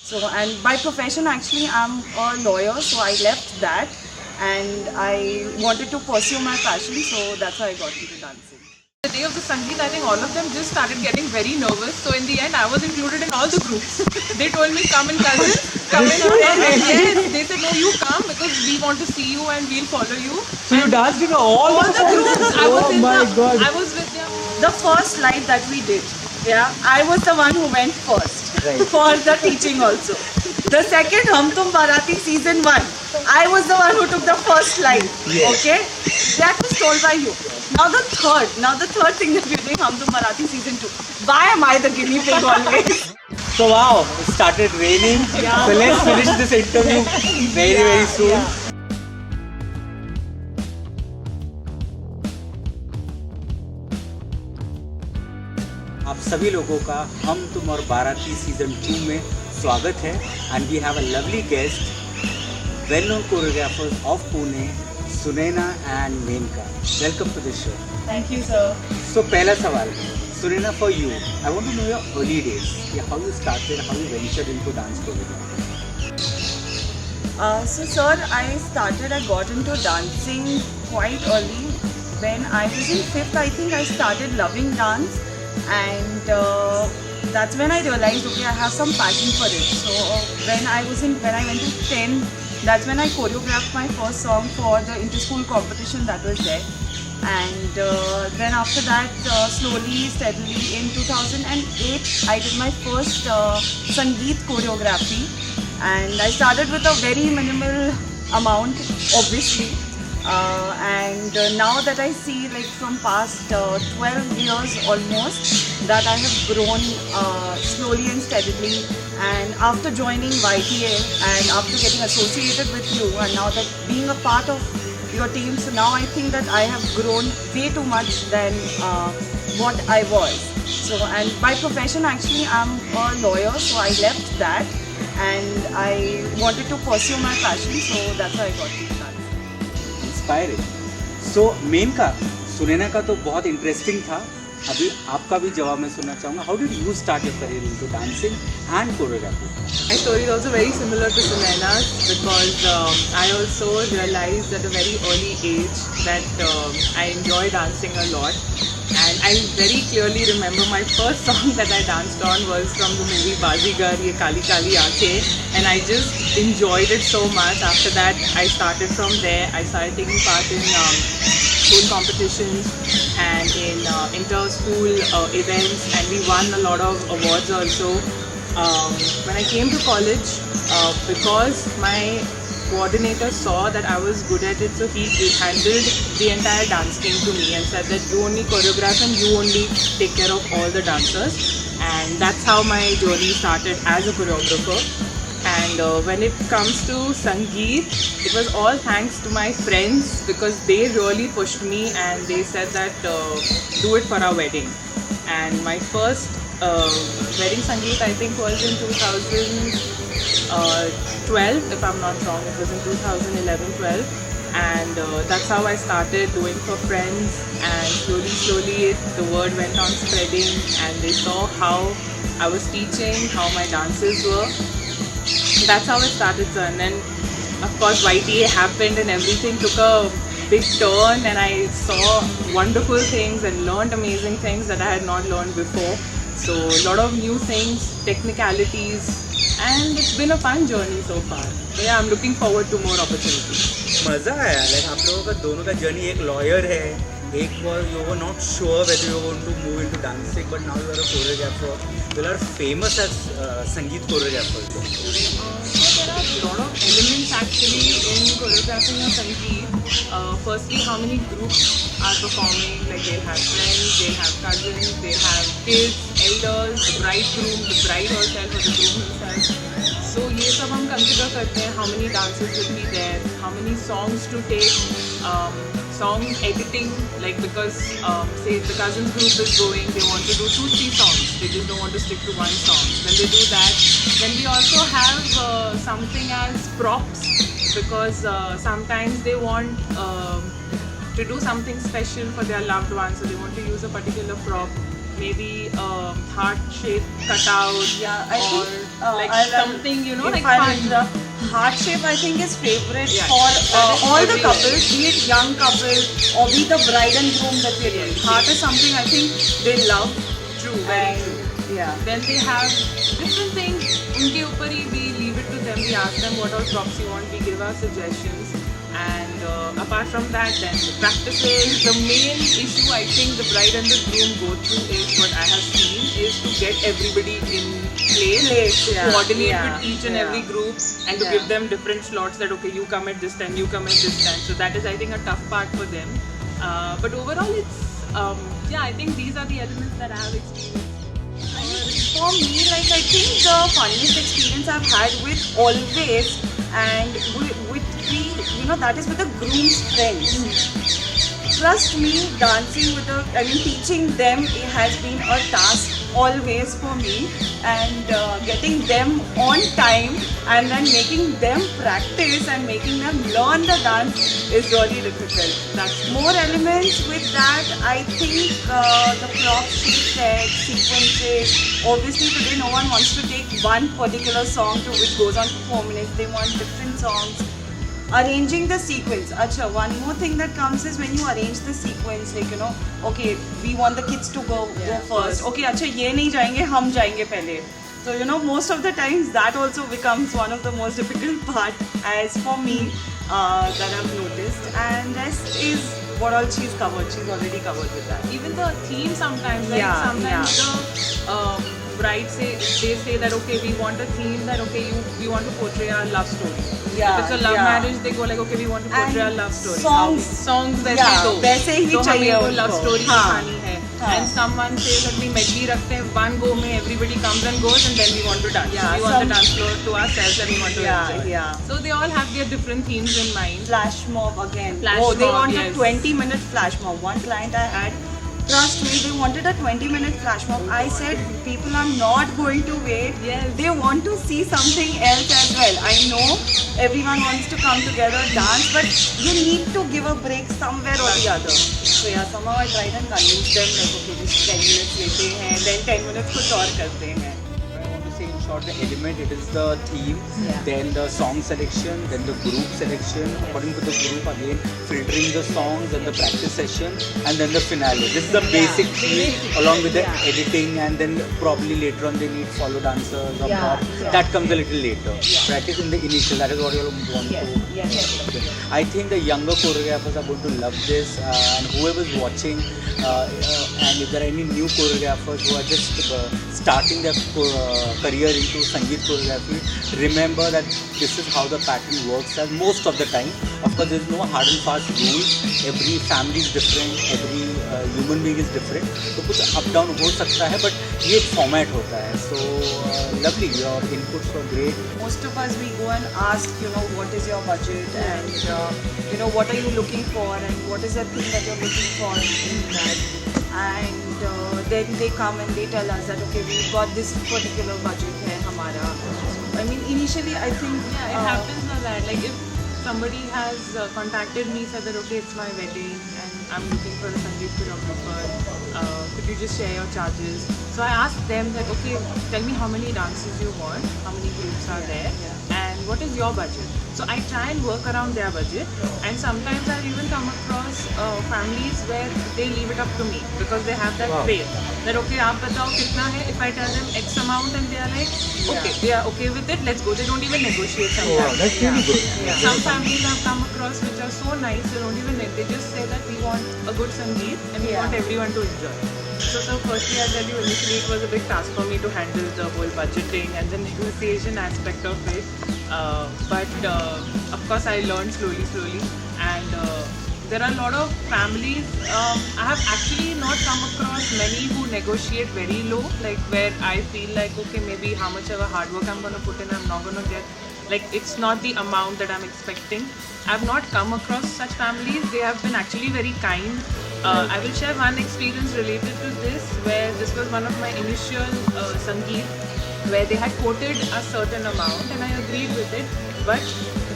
So, and by profession, actually, I'm a lawyer, so I left that and I wanted to pursue my passion, so that's how I got into dancing. The day of the Sangeet, I think all of them just started getting very nervous. So in the end, I was included in all the groups. They told me, come in cousins, come in. And yes, they said, no, you come because we want to see you and we'll follow you. So you danced in all All the groups. Oh my God. I was with them. The first live that we did, yeah, I was the one who went first for the teaching also. The second Hum Tum Bharati season 1, I was the one who took the first live. Okay, that was told by you. Now the third thing that we're doing, Hum Tum Bharati season 2. Why am I the guinea pig always? So wow, it started raining. So let's finish this interview very soon. आप सभी लोगों का हम तुम और बाराती season 2 में स्वागत है and we have a lovely guest well known choreographers of Pune Sunaina and Menka welcome to the show Thank you, sir. So पहला सवाल Sunaina for you I want to know your early days how you started how you ventured into dance choreography So, sir, I got into dancing quite early. When I was in 5th, I think I started loving dance, and that's when I realized, okay, I have some passion for it. So, when I went to 10, that's when I choreographed my first song for the inter-school competition that was there. And then after that, slowly, steadily, in 2008, I did my first Sangeet choreography. And I started with a very minimal amount, obviously. And now that I see, like from past 12 years almost, that I have grown slowly and steadily. And after joining YTA and after getting associated with you, and now that being a part of your team, so now I think that I have grown way too much than what I was. So, and by profession, actually, I'm a lawyer, so I left that. And I wanted to pursue my passion, so that's how I got into dancing. Inspiring so Menka Sunaina का तो बहुत interesting था अभी आपका भी जवाब मैं सुनना चाहूँगा how did you start your career into dancing and choreography My story is also very similar to Sunaina's because I also realized at a very early age that I enjoy dancing a lot. And I very clearly remember my first song that I danced on was from the movie Bazigar, Ye Kali Kali Aankhein, and I just enjoyed it so much. After that, I started from there. I started taking part in school competitions and in inter-school events, and we won a lot of awards also. When I came to college, because my coordinator saw that I was good at it, so he handled the entire dance team to me and said that you only choreograph and you only take care of all the dancers. And that's how my journey started as a choreographer. And when it comes to Sangeet, it was all thanks to my friends because they really pushed me and they said that do it for our wedding. And my first wedding Sangeet I think was in 2012, if I'm not wrong. It was in 2011-12, and that's how I started doing for friends. And slowly the word went on spreading, and they saw how I was teaching, how my dances were. That's how it started, sir. And then of course YTA happened and everything took a big turn, and I saw wonderful things and learned amazing things that I had not learned before. So a lot of new things, technicalities, and it's been a fun journey so far. So yeah, I'm looking forward to more opportunities. मज़ा आया like आप लोगों का दोनों का journey एक lawyer है एक was you were not sure whether you were going to move into dancing but now you are a choreographer you are famous as Sangeet choreographer. So there are a lot of elements actually in choreographing a Sangeet. Firstly, how many groups are performing? Like they'll have friends, they'll have cousins, they'll have kids, elders, the bridegroom, the bride herself or the groom himself. So ये सब हम consider करते हैं. How many dances will be there? How many songs to take? Song editing, like because say the cousins group is going, they want to do 2-3 songs. They just don't want to stick to one song. When they do that, then we also have something as props because sometimes they want to do something special for their loved ones, so they want to use a particular prop. maybe heart-shaped cutout, Yeah, I or think like something, you know, if like I fun. interrupt, heart shape I think is favorite Yeah, for that is all the everywhere. couples, be it young couple or be the bride and groom that we're doing. Yes. Heart is something I think they love. True, very And true. yeah. Then they have different things. उनके ऊपर ही we leave it to them. We ask them what all props you want. We give our suggestions. And apart from that, then the practices. The main issue I think the bride and the groom go through is what I have seen is to get everybody in place, to yeah, coordinate yeah, with each and yeah. every group, and to Yeah. give them different slots. That okay, you come at this time, you come at this time. So that is I think a tough part for them. But overall, it's yeah. I think these are the elements that I have experienced. For me, like I think the funniest experience I've had with always and with the, you know, that is with the groom's friends. Trust me, dancing with the, I mean, teaching them it has been a task always for me, and getting them on time and then making them practice and making them learn the dance is really difficult. That's More elements with that, I think the prop she said, sequences. Obviously today no one wants to take one particular song to which goes on for 4 minutes. They want different songs. Arranging the sequence. Acha, one more thing that comes is when you arrange the sequence, like, you know, okay, we want the kids to go first. Okay, acha, ye nahi jayenge, hum jayenge pehle. So, you know, most of the times that also becomes one of the most difficult part as for me that I've noticed. And rest is what all she's covered. She's already covered with that. even the theme sometimes. Like Yeah, sometimes the bride they say that okay, we want a theme that okay, we want to portray our love story. Yeah, If it's a love yeah. marriage, they go like okay, we want to portray our And love story. songs- वैसे Yeah, दो. वैसे ही तो चाहिए हमें वो उनको. love story हाँ. दिखानी है. हाँ. And someone says that we medley रखते हैं one go में everybody comes and goes and then we want to dance. Yeah, we want some- the dance floor to ourselves and we want to Yeah, enjoy. yeah. So they all have their different themes in mind. Flash mob again. Flash oh, they mob, want yes. a 20-minute flash mob. One client I had, trust me, they wanted a 20-minute flash mob. I said, people are not going to wait. Yes. They want to see something else as well. I know everyone wants to come together, dance, but you need to give a break somewhere or the other. So yeah, somehow I tried and convinced them, like, okay, just 10 minutes लेते हैं, then 10 minutes कुछ और करते हैं. I want to say in short, the element, it is the theme, Yeah. then the song selection, then the group selection, according to the group again, filtering the songs and the practice session, and then the finale. This is the basic theme along with the Yeah. editing, and then probably later on they need follow dancers or Yeah, pop. yeah. That comes a little later. Practice in the initial, that is what you all want to. Yes. I think the younger choreographers are going to love this, and whoever's watching, and if there are any new choreographers who are just starting their career into Sangeet choreography, remember that this is how the pattern works. And most of the time, of course, there is no hard and fast rules. Every family is different, every human being is different. तो कुछ up down हो सकता है, but ये एक format होता है. So lovely, your inputs were great. Most of us, we go and ask, you know, what is your budget and, you know, what are you looking for and what is the thing that you're looking for in that. And then they come and they tell us that, okay, we've got this particular budget hai hamara. I mean, initially, I think... Yeah, it happens like that. Like if somebody has contacted me, said that okay, it's my wedding and I'm looking for a Sangeet choreographer. Could you just share your charges? So I asked them that okay, tell me how many dances you want, how many groups are there, and what is your budget. So I try and work around their budget, and sometimes I even come across families where they leave it up to me because they have that faith that okay, आप बताओ कितना है. If I tell them X amount and they are like okay, they are okay with it, let's go. They don't even negotiate sometimes. That's really good. Some families I've come across which are so nice, they don't even they just say that we want a good Sangeet and we want everyone to enjoy. So firstly, I tell you, initially it was a big task for me to handle the whole budgeting and the negotiation aspect of it. But of course, I learned slowly, and there are a lot of families. I have actually not come across many who negotiate very low, like where I feel like okay, maybe how much of a hard work I'm gonna put in, I'm not gonna get. Like it's not the amount that I'm expecting. I've not come across such families. They have been actually very kind. I will share one experience related to this, where this was one of my initial Sangeet, where they had quoted a certain amount and I agreed with it. But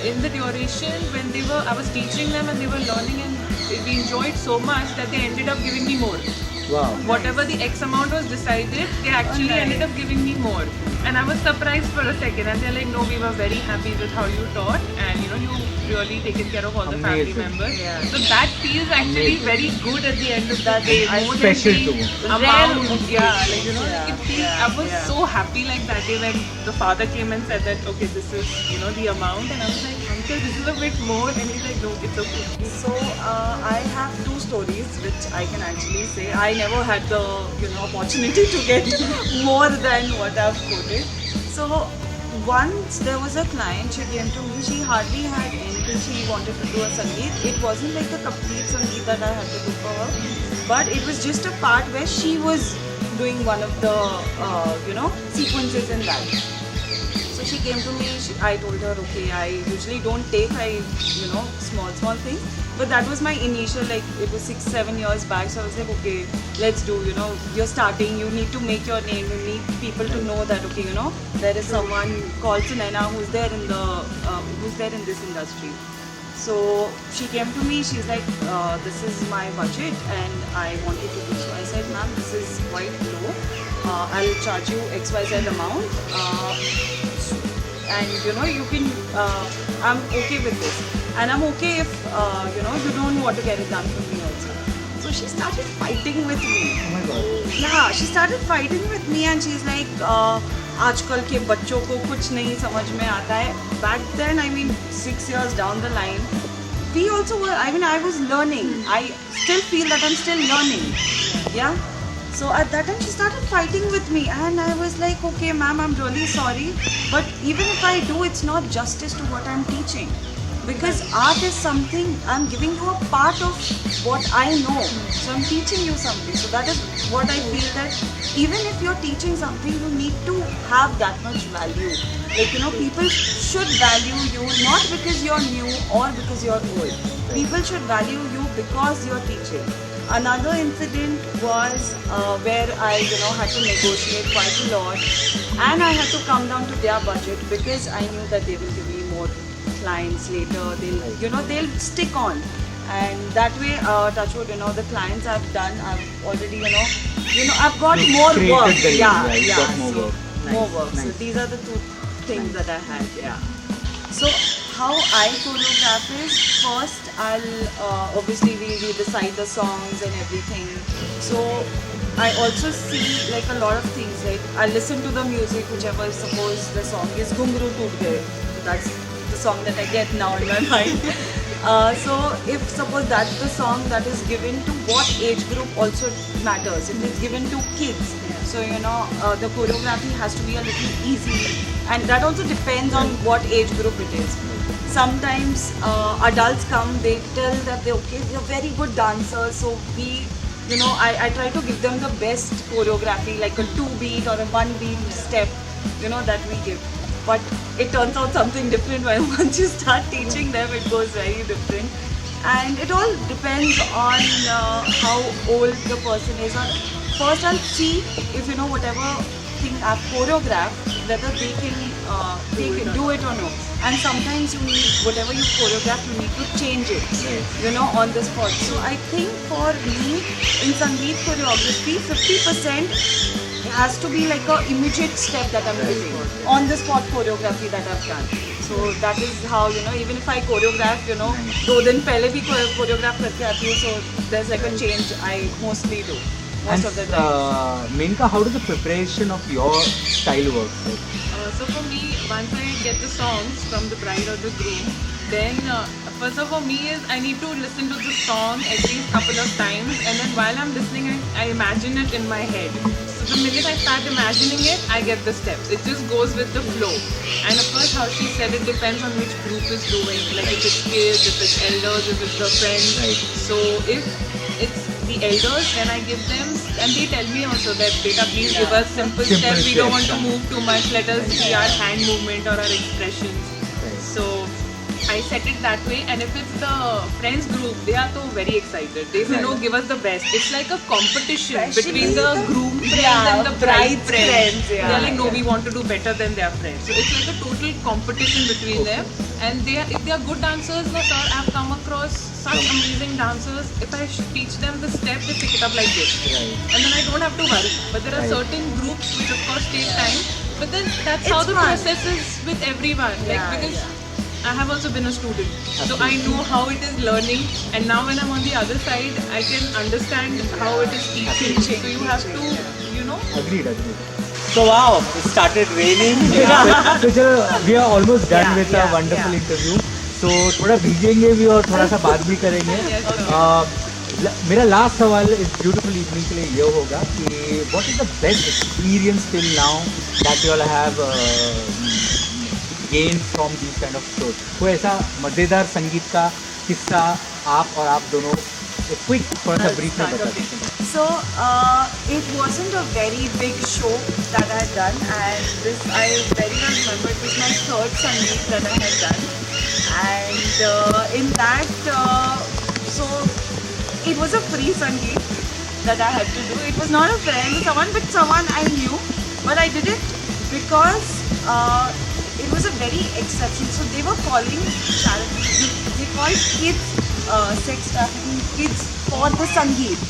in the duration when I was teaching them and they were learning and we enjoyed so much that they ended up giving me more. Wow. Whatever the X amount was decided, they actually nice. ended up giving me more. And I was surprised for a second. And they're like, no, we were very happy with how you taught, and you know, you really taken care of all the family Amazing. members. Yeah. So that feels actually Amazing. very good at the end of the day. More Special than the too. amount. Rare Yeah, like you know, Yeah, it feels. yeah, I was yeah. so happy like that day when the father came and said that, okay, this is the amount, and I was like, uncle, this is a bit more, and he's like, no, it's okay. So I have two stories which I can actually say. I never had the opportunity to get more than what I've quoted. So once there was a client, she came to me. She hardly had anything. She wanted to do a sangeet. It wasn't like a complete sangeet that I had to do for her, but it was just a part where she was doing one of the sequences in that. So she came to me, I told her, okay, I usually don't take, small things. But that was my initial, like, it was 6-7 years back. So I was like, okay, let's do, you're starting, you need to make your name, you need people to know that, okay, there is someone called Sunaina who's there in this industry. So she came to me, she's like, this is my budget and I want you to do. So I said, ma'am, this is quite low. I'll charge you XYZ amount. And you can, I'm okay with this. And I'm okay if, you don't want to get it done for me also. So she started fighting with me. Oh my God. Yeah, she started fighting with me and she's like, आजकल के बच्चों को कुछ नहीं समझ में आता है. Back then, 6 years down the line, we also were, I was learning. I still feel that I'm still learning. Yeah. So at that time she started fighting with me and I was like, okay ma'am, I'm really sorry, but even if I do, it's not justice to what I'm teaching. Because art is something, I'm giving you a part of what I know. So I'm teaching you something. So that is what I feel, that even if you're teaching something, you need to have that much value. Like, people should value you not because you're new or because you're old. People should value you because you're teaching. Another incident was where I, had to negotiate quite a lot, and I had to come down to their budget because I knew that they will give me more clients later. They'll stick on, and that way, touchwood, the clients I've done, I've already, I've got more Created work. the Yeah, you yeah. got more So work. more Nice, work. So nice. these are the two things that I had. Yeah. So how I choreograph is, first I'll obviously we decide the songs and everything. So I also see like a lot of things, like I listen to the music, whichever, suppose the song is Ghungru Toot Gaye. That's the song that I get now in my mind. So if suppose that's the song that is given to what age group also matters. If it's given to kids, so the choreography has to be a little easy, and that also depends on what age group it is. Sometimes adults come, they tell that they're very good dancers, so I try to give them the best choreography, like a 2-beat or a 1-beat step, that we give. But it turns out something different when once you start teaching them, it goes very different. And it all depends on how old the person is. First I'll see if whatever thing I've choreographed, whether they can do it or no. And sometimes you need, whatever you choreograph, you need to change it, on the spot. So I think for me, in Sangeet choreography, 50% has to be like a immediate step that I'm doing, on the spot choreography that I've done. So that is how, even if I choreograph, 2 दिन पहले भी choreograph करके आती हूँ, so there's like a change I mostly do. Most of the time. Menka, how does the preparation of your style work? So for me, once I get the songs from the bride or the groom, then first of all, me is I need to listen to the song at least couple of times, and then while I'm listening, I imagine it in my head. So the minute I start imagining it, I get the steps. It just goes with the flow. And of course, how she said, it depends on which group is doing. Like if it's kids, if it's elders, if it's the friends. Right. So if it's the elders, then I give them, and they tell me also that, beta, please give us simple steps. We don't want to move too much. Let us see our hand movement or our expressions. Right. So I set it that way, and if it's the friends group, they are so very excited. They say, "No, give us the best." It's like a competition Especially between the the- groom friends yeah, and the bride bride's friends. friends, yeah, They're like, "No, yeah. we want to do better than their friends." So it's like a total competition between them. And if they are good dancers, no sir, I've come across such amazing dancers. If I teach them the step, they pick it up like this, Right. and then I don't have to worry. But there are Right. certain groups which of course take time. But then that's how It's the fun. process is with everyone. Like Yeah, because yeah. I have also been a student, so I know how it is learning, and now when I'm on the other side, I can understand how it is teaching. So you have to, you know. Agreed. So wow, it started raining. तो चलो we are almost done Yeah, with a yeah, wonderful yeah. interview. So थोड़ा भीगेंगे भी और थोड़ा सा बात भी करेंगे. Yes, sir. मेरा लास्ट सवाल इस ब्यूटीफुल इवनिंग के लिए ये होगा कि what is the best experience till now that you all have gain from this kind of shows. कोई ऐसा मज़ेदार संगीत का किस्सा आप और आप दोनों क्विक थोड़ा सा ब्रीफ में बता दें. So it wasn't a very big show that I had done, and this I very well remember. It was my third Sangeet that I had done, and in that, so it was a free Sangeet that I had to do. It was not a friend, someone, but someone I knew. But I did it because it was a very exceptional. So they were calling charity. They called kids sex trafficking kids for the Sangeet.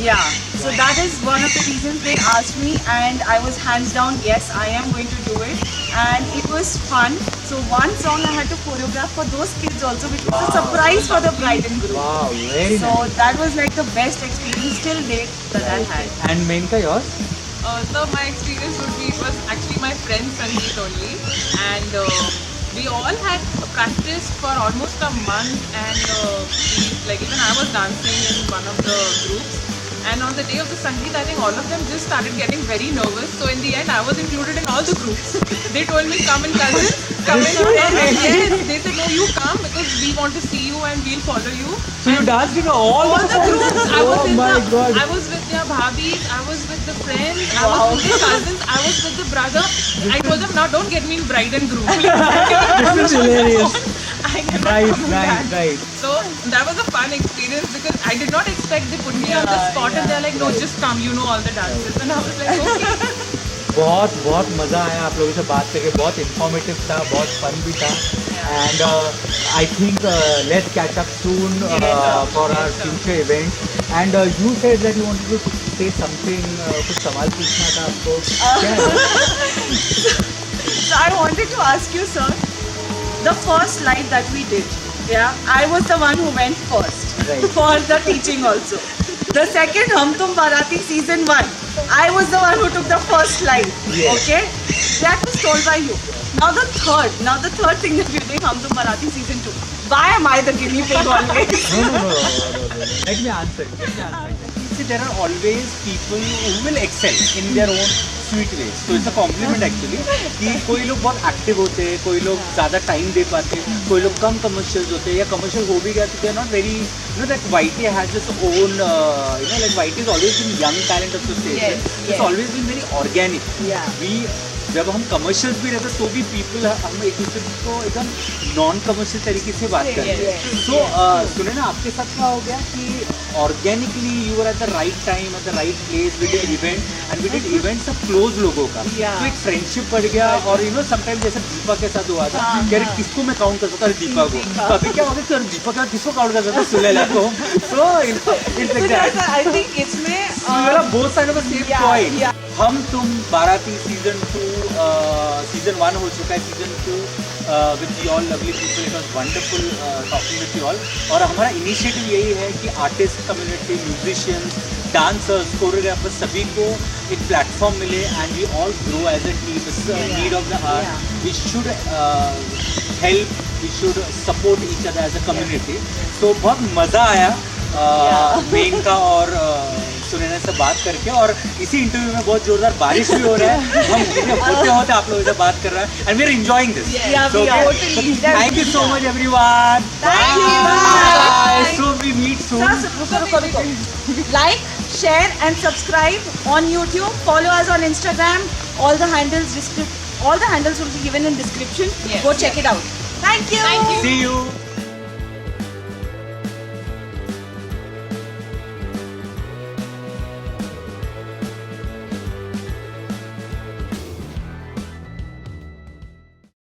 Yeah. So that is one of the reasons they asked me, and I was hands down, yes, I am going to do it. And it was fun. So one song I had to choreograph for those kids also, which was a surprise for the bride and groom. Wow, very So nice. that was like the best experience till date that I had. And Menka, yours? So my experience would be, it was actually my friend's Sangeet only, and we all had practice for almost a month, and like even I was dancing in one of the groups, and on the day of the Sangeet, I think all of them just started getting very nervous. So in the end, I was included in all the groups. They told me, come in cousin, come in. Yes, they said, no, you come because we want to see you and we'll follow you. So you danced in all All the groups. I was Oh in my God. I was with their bhabis, I was with the friends, I was with the cousins, I was with the brother. I told them, now don't get me in bride and groom. This is hilarious. I cannot Right, come right, back. right. So that was a fun experience because I did not expect they put me on the spot and they're like, no, just come, you know all the dances. And I was like, okay. बहुत बहुत मज़ा आया आप लोगों से बात करके. बहुत इंफॉर्मेटिव था, बहुत फन भी था. And I think let's catch up soon for our future event. And you said that you wanted to say something. कुछ सवाल पूछना था आपको. क्या है? So I wanted to ask you, sir, the first live that we did, yeah, I was the one who went first Right. for the teaching also. The second Hum Tum Bharati season 1, I was the one who took the first live. Yes. Okay, that was told by you. Now the third thing that we're doing, Hum Tum Bharati season 2. Why am I the guinea pig always? No. Let me answer. See, there are always people who will excel in their own sweet ways. So it's a compliment actually कि कोई लोग बहुत active होते हैं, कोई लोग ज़्यादा time दे पाते हैं, कोई लोग कम कमर्शियल्स होते हैं या कमर्शियल हो भी गया तो they are not very, you know, that YT has its own, you know, like YT has always been young talent association. Yes, It's yes. always been very organic. Yeah. We जब हम commercials भी रहते तो भी people हम एक दूसरे को एकदम नॉन कमर्शियल तरीके से बात करते हैं. सो सुने ना आपके साथ क्या हो गया कि organically you are at the right time at the right place. We did event and we did event सब क्लोज लोगों का. Yeah. तो एक फ्रेंडशिप बढ़ गया. और यू नो समटाइम जैसे दीपा के साथ हुआ था कि अरे किसको मैं काउंट कर सकता हूँ, दीपा को. तो अभी क्या हो गया कि अरे दीपा के साथ किसको काउंट कर सकता हूँ, सुलेला को. So it's like that. I think इसमें both side of the same Yeah, point. yeah. हम तुम बाराती सीजन 2 सीजन 1 हो चुका है. Season 2 with you all lovely people. It was wonderful talking with you all. और हमारा इनिशिएटिव यही है कि artist community, musicians, dancers, choreographers सभी को एक प्लेटफॉर्म मिले and we all grow as a team. Need of the art. We should help, we should support each other as a community. तो बहुत मज़ा आया मेनका और सुनैना से बात करके. और इसी इंटरव्यू में बहुत जोरदार बारिश भी हो रहा है. हम होते होते आप लोगों से बात कर रहे हैं and we are enjoying this. Yeah, we are. Totally. Thank you so much everyone. Thank you. Bye. So we meet soon. रुको. Like, share and subscribe on YouTube. Follow us on Instagram. All the handles will be given in description. Yes, Go check it out. Thank you. Thank you. See you.